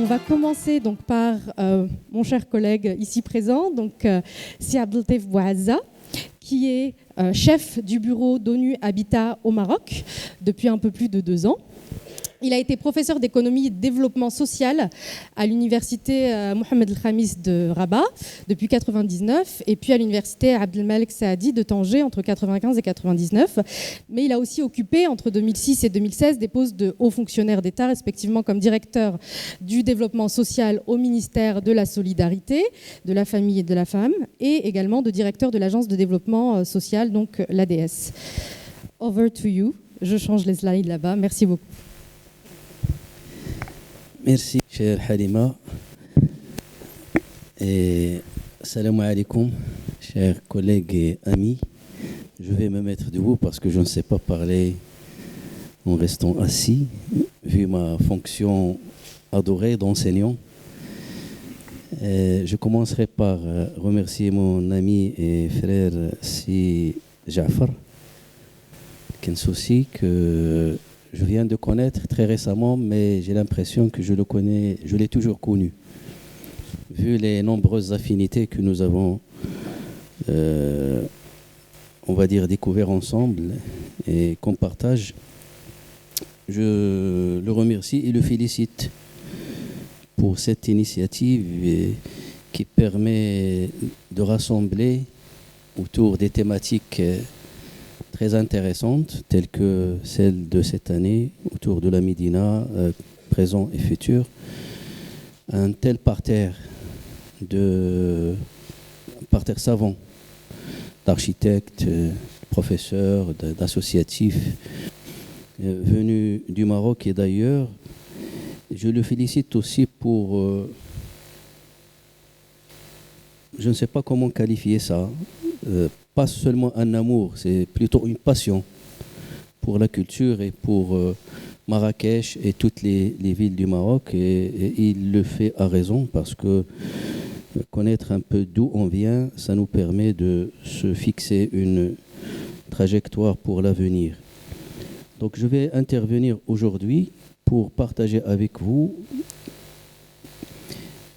On va commencer donc par mon cher collègue ici présent, donc Si Abdeltef Bouazza, qui est chef du bureau d'ONU Habitat au Maroc depuis un peu plus de 2 ans. Il a été professeur d'économie et de développement social à l'université Mohamed El Khamis de Rabat depuis 1999 et puis à l'université Abdelmalek Saadi de Tanger entre 1995 et 1999. Mais il a aussi occupé entre 2006 et 2016 des postes de hauts fonctionnaires d'État, respectivement comme directeur du développement social au ministère de la Solidarité, de la Famille et de la Femme et également de directeur de l'Agence de développement social, donc l'ADS. Over to you. Je change les slides là-bas. Merci beaucoup. Merci, chère Halima. Et salam alaikum, chers collègues et amis. Je vais me mettre debout parce que je ne sais pas parler en restant assis, vu ma fonction adorée d'enseignant. Je commencerai par remercier mon ami et frère Si Jafar Kensoussi, que je viens de connaître très récemment, mais j'ai l'impression que je l'ai toujours connu. Vu les nombreuses affinités que nous avons, on va dire, découvert ensemble et qu'on partage, je le remercie et le félicite pour cette initiative qui permet de rassembler autour des thématiques très intéressantes, telles que celle de cette année, autour de la Médina, présent et futur. Un tel parterre savant, d'architectes, professeurs, d'associatifs, venus du Maroc et d'ailleurs. Je le félicite aussi pour, je ne sais pas comment qualifier ça, pas seulement un amour, c'est plutôt une passion pour la culture et pour Marrakech et toutes les villes du Maroc. Et il le fait à raison parce que connaître un peu d'où on vient, ça nous permet de se fixer une trajectoire pour l'avenir. Donc je vais intervenir aujourd'hui pour partager avec vous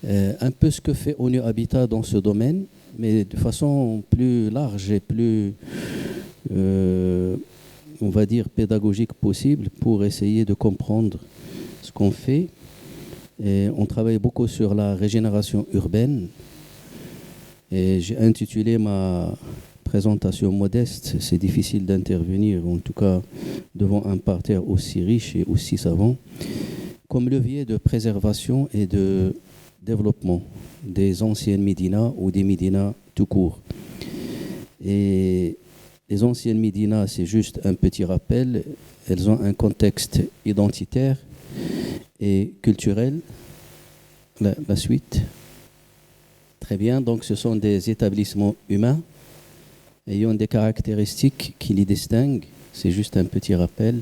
un peu ce que fait ONU Habitat dans ce domaine, mais de façon plus large et plus, on va dire, pédagogique possible pour essayer de comprendre ce qu'on fait. Et on travaille beaucoup sur la régénération urbaine. Et j'ai intitulé ma présentation modeste, c'est difficile d'intervenir, en tout cas devant un parterre aussi riche et aussi savant, comme levier de préservation et de développement des anciennes médinas ou des médinas tout court. Et les anciennes médinas, c'est juste un petit rappel, elles ont un contexte identitaire et culturel. La suite. Très bien, donc ce sont des établissements humains ayant des caractéristiques qui les distinguent. C'est juste un petit rappel.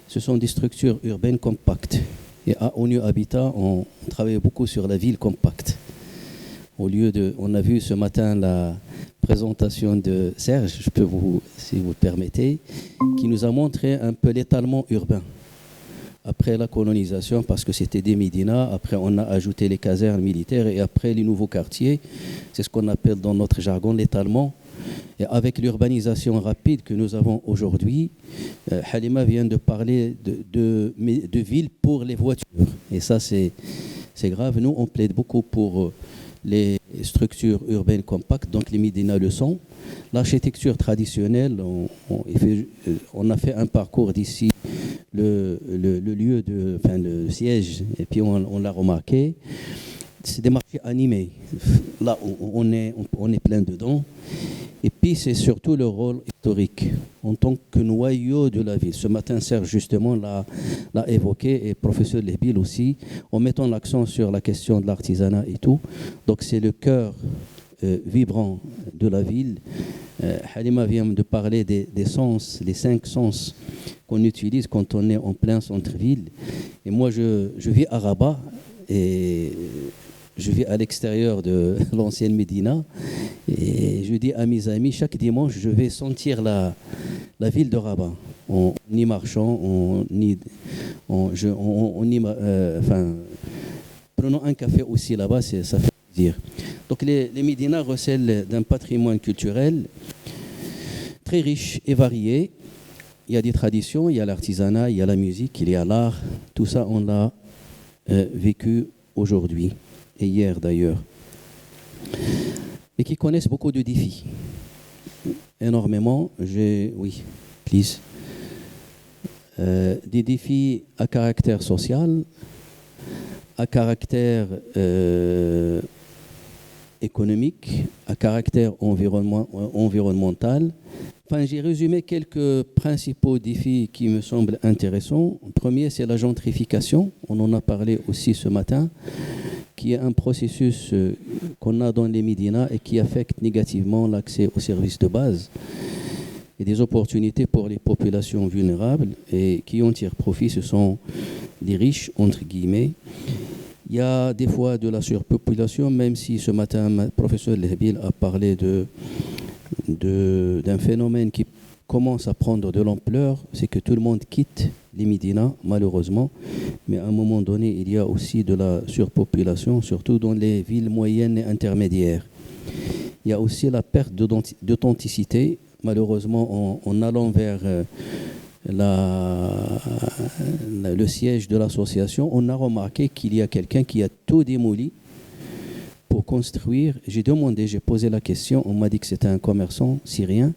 Ce sont des structures urbaines compactes. Et à ONU Habitat, on travaille beaucoup sur la ville compacte. On a vu ce matin la présentation de Serge, si vous permettez, qui nous a montré un peu l'étalement urbain. Après la colonisation, parce que c'était des médinas, après on a ajouté les casernes militaires et après les nouveaux quartiers, c'est ce qu'on appelle dans notre jargon l'étalement. Et avec l'urbanisation rapide que nous avons aujourd'hui, Halima vient de parler de villes pour les voitures. Et ça, c'est grave. Nous, on plaide beaucoup pour les structures urbaines compactes, donc les médinas le sont. L'architecture traditionnelle, on a fait un parcours d'ici, le lieu le siège, et puis on l'a remarqué. C'est des marchés animés. Là, on est plein dedans. Et puis, c'est surtout le rôle historique en tant que noyau de la ville. Ce matin, Serge, justement, l'a évoqué, et professeur Lehbil aussi, en mettant l'accent sur la question de l'artisanat et tout. Donc, c'est le cœur vibrant de la ville. Halima vient de parler des sens, les 5 sens qu'on utilise quand on est en plein centre-ville. Et moi, je vis à Rabat et je vis à l'extérieur de l'ancienne Médina. Et je dis à mes amis, chaque dimanche, je vais sentir la ville de Rabat. En y marchant, prenons un café aussi là-bas, ça fait plaisir. Donc les médinas recèlent d'un patrimoine culturel très riche et varié. Il y a des traditions, il y a l'artisanat, il y a la musique, il y a l'art. Tout ça, on l'a vécu aujourd'hui et hier d'ailleurs. Et qui connaissent beaucoup de défis. Énormément. Oui, please. Des défis à caractère social, à caractère économique, à caractère environnemental. Enfin, j'ai résumé quelques principaux défis qui me semblent intéressants. Le premier, c'est la gentrification. On en a parlé aussi ce matin, qui est un processus qu'on a dans les médinas et qui affecte négativement l'accès aux services de base et des opportunités pour les populations vulnérables et qui en tirent profit, ce sont les riches, entre guillemets. Il y a des fois de la surpopulation, même si ce matin, le professeur Lehbil a parlé d'un phénomène qui commence à prendre de l'ampleur, c'est que tout le monde quitte les médinas, malheureusement. Mais à un moment donné, il y a aussi de la surpopulation, surtout dans les villes moyennes et intermédiaires. Il y a aussi la perte d'authenticité. Malheureusement, en allant vers le siège de l'association, on a remarqué qu'il y a quelqu'un qui a tout démoli pour construire. J'ai posé la question, on m'a dit que c'était un commerçant syrien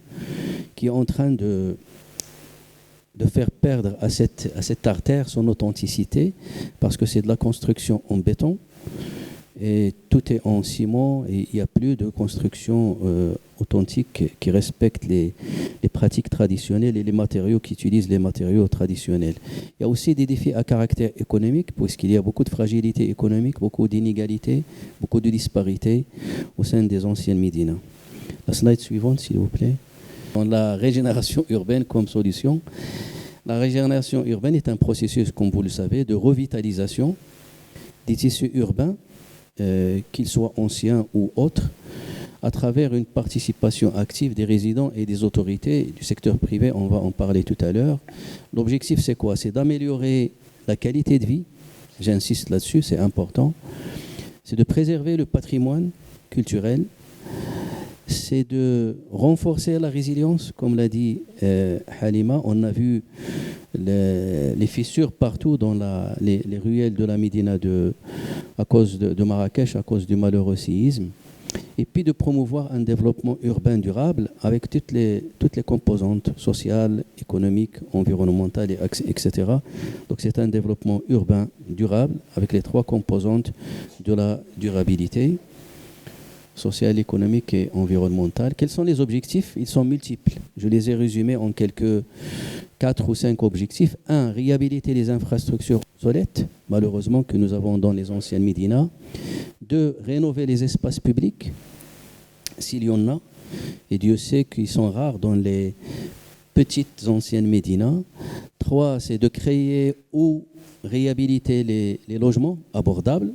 qui est en train de faire perdre à cette artère son authenticité parce que c'est de la construction en béton et tout est en ciment et il n'y a plus de construction authentique qui respecte les pratiques traditionnelles et les matériaux qui utilisent les matériaux traditionnels. Il y a aussi des défis à caractère économique puisqu'il y a beaucoup de fragilité économique, beaucoup d'inégalités, beaucoup de disparités au sein des anciennes médinas. La slide suivante, s'il vous plaît. Dans la régénération urbaine comme solution. La régénération urbaine est un processus, comme vous le savez, de revitalisation des tissus urbains, qu'ils soient anciens ou autres, à travers une participation active des résidents et des autorités du secteur privé. On va en parler tout à l'heure. L'objectif, c'est quoi? C'est d'améliorer la qualité de vie. J'insiste là-dessus, c'est important. C'est de préserver le patrimoine culturel. C'est de renforcer la résilience, comme l'a dit Halima. On a vu les fissures partout dans les ruelles de la Médina à cause de Marrakech, à cause du malheureux séisme. Et puis de promouvoir un développement urbain durable avec toutes les composantes sociales, économiques, environnementales, etc. Donc c'est un développement urbain durable avec les 3 composantes de la durabilité sociale, économique et environnementale. Quels sont les objectifs? Ils sont multiples. Je les ai résumés en quelques 4 ou 5 objectifs. 1. Réhabiliter les infrastructures obsolètes, malheureusement, que nous avons dans les anciennes médinas. 2. Rénover les espaces publics, s'il y en a. Et Dieu sait qu'ils sont rares dans les petites anciennes médinas. 3. C'est de créer ou réhabiliter les logements abordables.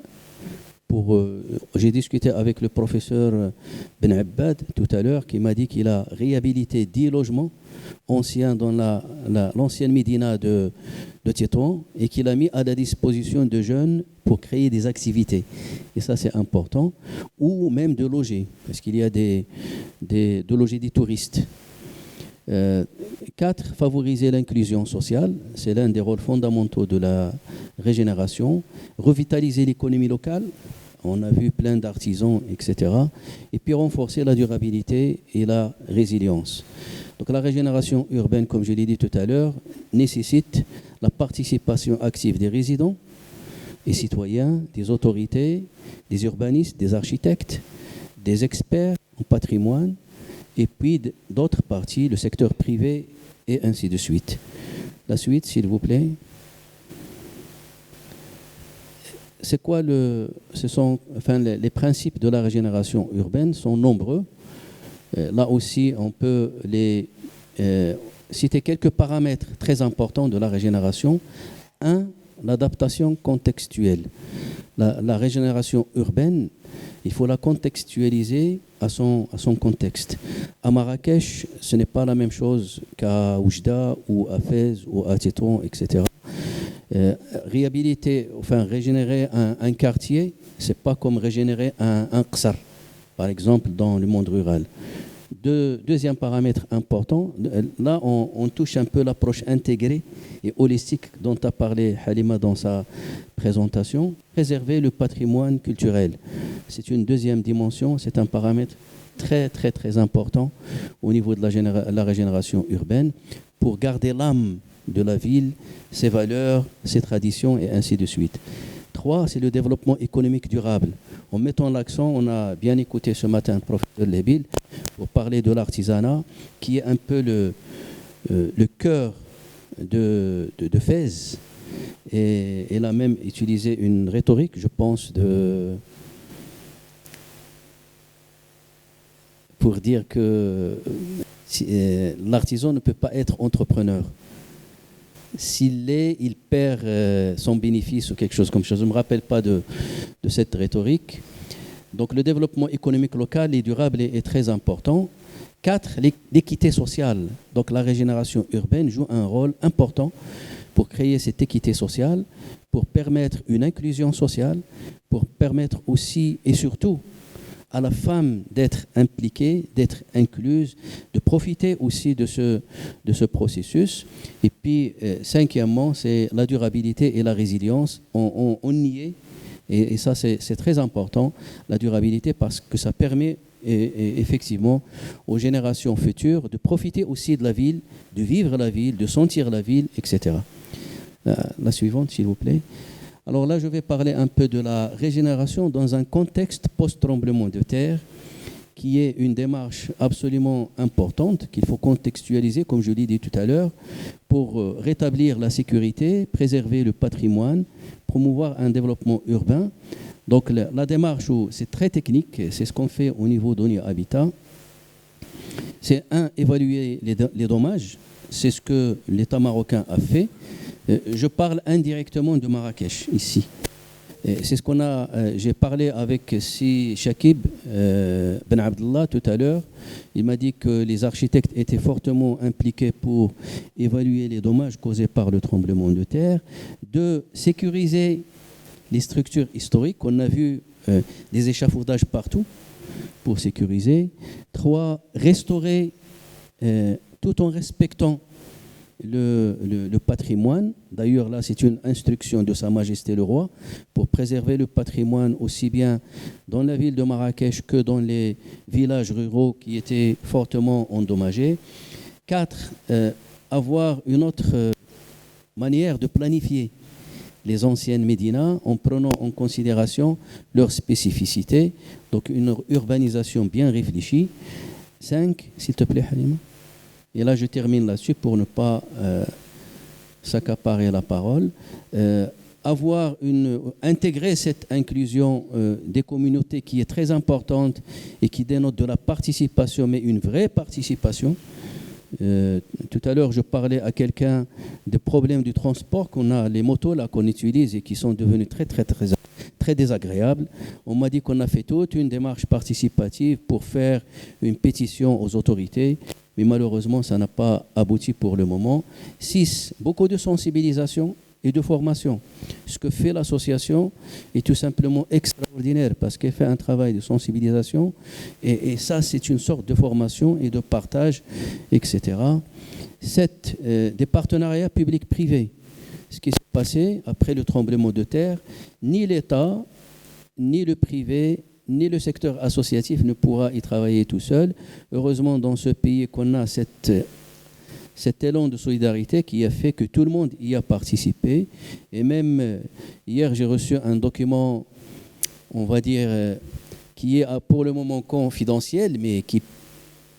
J'ai discuté avec le professeur Ben Abbad tout à l'heure qui m'a dit qu'il a réhabilité 10 logements anciens dans l'ancienne Médina de Tétouan et qu'il a mis à la disposition de jeunes pour créer des activités. Et ça, c'est important. Ou même de loger, parce qu'il y a de loger des touristes. 4. Favoriser l'inclusion sociale. C'est l'un des rôles fondamentaux de la régénération. Revitaliser l'économie locale. On a vu plein d'artisans, etc. Et puis renforcer la durabilité et la résilience. Donc la régénération urbaine, comme je l'ai dit tout à l'heure, nécessite la participation active des résidents et citoyens, des autorités, des urbanistes, des architectes, des experts en patrimoine, et puis d'autres parties, le secteur privé, et ainsi de suite. La suite, s'il vous plaît. C'est quoi les principes de la régénération urbaine sont nombreux. Là aussi, on peut citer quelques paramètres très importants de la régénération. 1. L'adaptation contextuelle. La régénération urbaine, il faut la contextualiser à son contexte. À Marrakech, ce n'est pas la même chose qu'à Oujda ou à Fès ou à Tétouan, etc. Réhabiliter, enfin régénérer un quartier, c'est pas comme régénérer un qsar, par exemple, dans le monde rural. Deuxième paramètre important, là on touche un peu l'approche intégrée et holistique dont a parlé Halima dans sa présentation. Préserver le patrimoine culturel, c'est une deuxième dimension, c'est un paramètre très très très important au niveau de la régénération urbaine pour garder l'âme de la ville, ses valeurs, ses traditions et ainsi de suite. 3, c'est le développement économique durable. En mettant l'accent, on a bien écouté ce matin le professeur Lebil pour parler de l'artisanat, qui est un peu le cœur de Fès. Et elle a même utilisé une rhétorique, je pense, pour dire que l'artisan ne peut pas être entrepreneur. S'il l'est, il perd son bénéfice ou quelque chose comme ça. Je ne me rappelle pas de cette rhétorique. Donc le développement économique local et durable est très important. 4, l'équité sociale. Donc la régénération urbaine joue un rôle important pour créer cette équité sociale, pour permettre une inclusion sociale, pour permettre aussi et surtout à la femme d'être impliquée, d'être incluse, de profiter aussi de ce processus. Et puis, cinquièmement, c'est la durabilité et la résilience. On y est, et ça c'est très important, la durabilité, parce que ça permet effectivement aux générations futures de profiter aussi de la ville, de vivre la ville, de sentir la ville, etc. La suivante, s'il vous plaît. Alors là, je vais parler un peu de la régénération dans un contexte post-tremblement de terre, qui est une démarche absolument importante qu'il faut contextualiser, comme je l'ai dit tout à l'heure, pour rétablir la sécurité, préserver le patrimoine, promouvoir un développement urbain. Donc la démarche, c'est très technique, c'est ce qu'on fait au niveau d'ONU Habitat. C'est évaluer les dommages, c'est ce que l'État marocain a fait. Je parle indirectement de Marrakech ici. C'est ce qu'on a. J'ai parlé avec Shakib Ben Abdallah tout à l'heure. Il m'a dit que les architectes étaient fortement impliqués pour évaluer les dommages causés par le tremblement de terre, de sécuriser les structures historiques. On a vu des échafaudages partout pour sécuriser. 3, restaurer tout en respectant le patrimoine. D'ailleurs, là, c'est une instruction de Sa Majesté le Roi pour préserver le patrimoine aussi bien dans la ville de Marrakech que dans les villages ruraux qui étaient fortement endommagés. 4, avoir une autre manière de planifier les anciennes médinas en prenant en considération leurs spécificités. Donc, une urbanisation bien réfléchie. 5, s'il te plaît, Halima. Et là, je termine là-dessus pour ne pas s'accaparer la parole. Intégrer cette inclusion des communautés qui est très importante et qui dénote de la participation, mais une vraie participation. Tout à l'heure, je parlais à quelqu'un des problèmes du transport qu'on a, les motos là qu'on utilise et qui sont devenues très désagréables. On m'a dit qu'on a fait toute une démarche participative pour faire une pétition aux autorités. Mais malheureusement, ça n'a pas abouti pour le moment. 6, beaucoup de sensibilisation et de formation. Ce que fait l'association est tout simplement extraordinaire parce qu'elle fait un travail de sensibilisation et ça, c'est une sorte de formation et de partage, etc. 7, des partenariats publics-privés. Ce qui s'est passé après le tremblement de terre, ni l'État, ni le privé, ni le secteur associatif ne pourra y travailler tout seul. Heureusement, dans ce pays, qu'on a cet élan de solidarité qui a fait que tout le monde y a participé. Et même hier, j'ai reçu un document, on va dire, qui est pour le moment confidentiel, mais qui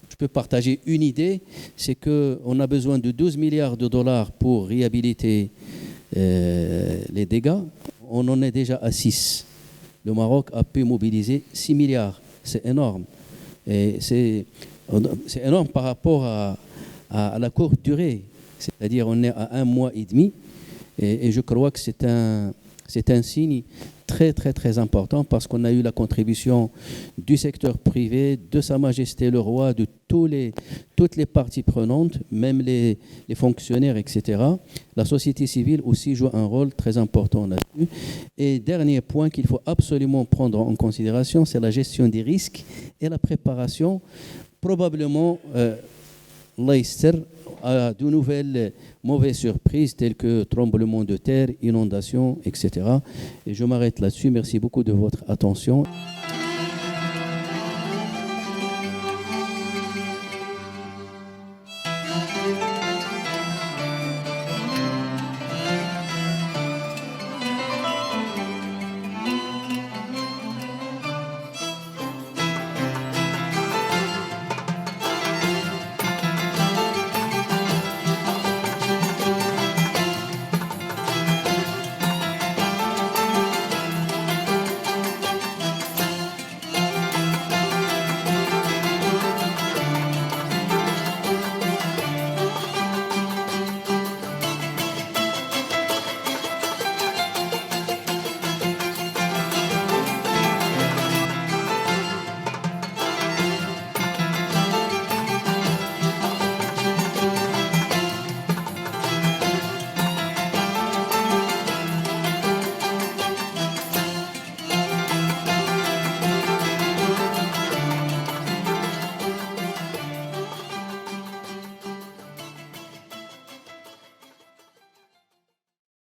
je peux partager une idée, c'est qu'on a besoin de 12 milliards de dollars pour réhabiliter les dégâts. On en est déjà à 6. Le Maroc a pu mobiliser 6 milliards. C'est énorme. Et c'est énorme par rapport à la courte durée. C'est-à-dire on est à 1 mois et demi. Et je crois que c'est un signe très très très important parce qu'on a eu la contribution du secteur privé, de Sa Majesté le Roi, de toutes les parties prenantes, même les fonctionnaires, etc. La société civile aussi joue un rôle très important là-dessus. Et dernier point qu'il faut absolument prendre en considération, c'est la gestion des risques et la préparation. Probablement, Leicester a de nouvelles mauvaises surprises telles que tremblements de terre, inondations, etc. Et je m'arrête là-dessus. Merci beaucoup de votre attention.